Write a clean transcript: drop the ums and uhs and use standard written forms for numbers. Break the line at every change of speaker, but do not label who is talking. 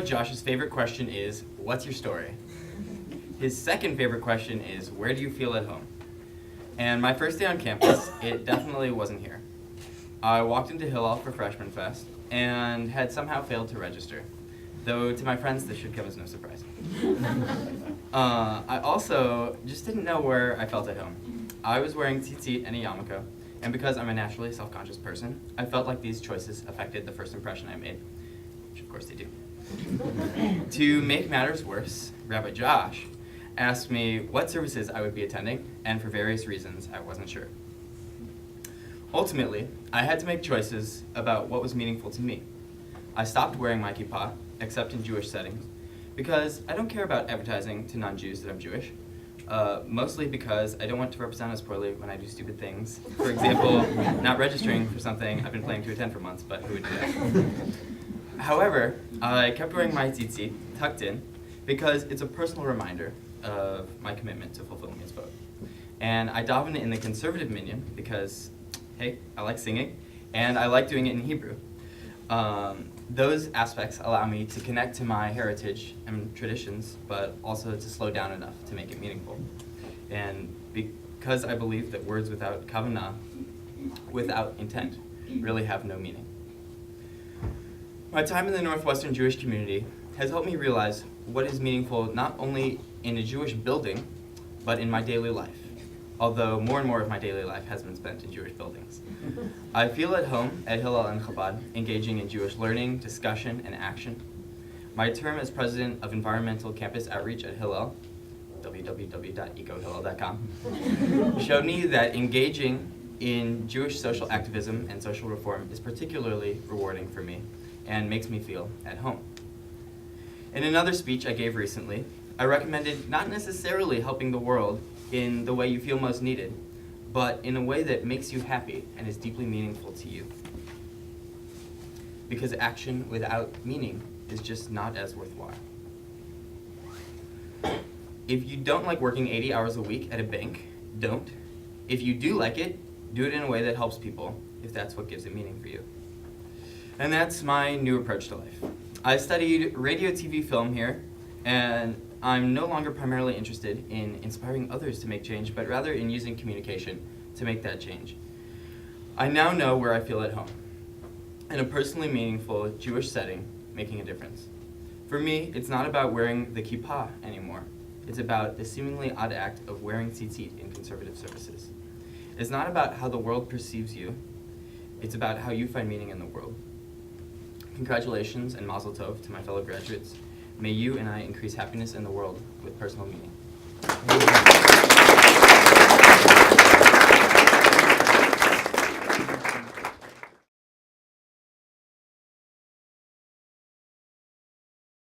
Josh's favorite question is, what's your story? His second favorite question is, where do you feel at home? And my first day on campus, it definitely wasn't here. I walked into Hillel for Freshman Fest and had somehow failed to register, though to my friends this should come as no surprise. I also just didn't know where I felt at home. I was wearing tzitzit and a yarmulke, and because I'm a naturally self-conscious person, I felt like these choices affected the first impression I made, which of course they do. To make matters worse, Rabbi Josh asked me what services I would be attending, and for various reasons, I wasn't sure. Ultimately, I had to make choices about what was meaningful to me. I stopped wearing my kippah, except in Jewish settings, because I don't care about advertising to non-Jews that I'm Jewish, mostly because I don't want to represent us poorly when I do stupid things. For example, not registering for something I've been planning to attend for months, but who would do that? However, I kept wearing my tzitzit tucked in because it's a personal reminder of my commitment to fulfilling mitzvot. And I daven in the conservative minyan because, hey, I like singing, and I like doing it in Hebrew. Those aspects allow me to connect to my heritage and traditions, but also to slow down enough to make it meaningful. And because I believe that words without kavanah, without intent, really have no meaning. My time in the Northwestern Jewish community has helped me realize what is meaningful not only in a Jewish building, but in my daily life, although more and more of my daily life has been spent in Jewish buildings. I feel at home at Hillel and Chabad, engaging in Jewish learning, discussion, and action. My term as president of Environmental Campus Outreach at Hillel, www.ecohillel.com, showed me that engaging in Jewish social activism and social reform is particularly rewarding for me and makes me feel at home. In another speech I gave recently, I recommended not necessarily helping the world in the way you feel most needed, but in a way that makes you happy and is deeply meaningful to you. Because action without meaning is just not as worthwhile. If you don't like working 80 hours a week at a bank, don't. If you do like it, do it in a way that helps people, if that's what gives it meaning for you. And that's my new approach to life. I studied radio, TV, film here, and I'm no longer primarily interested in inspiring others to make change, but rather in using communication to make that change. I now know where I feel at home, in a personally meaningful Jewish setting, making a difference. For me, it's not about wearing the kippah anymore. It's about the seemingly odd act of wearing tzitzit in conservative services. It's not about how the world perceives you. It's about how you find meaning in the world. Congratulations and mazel tov to my fellow graduates. May you and I increase happiness in the world with personal meaning.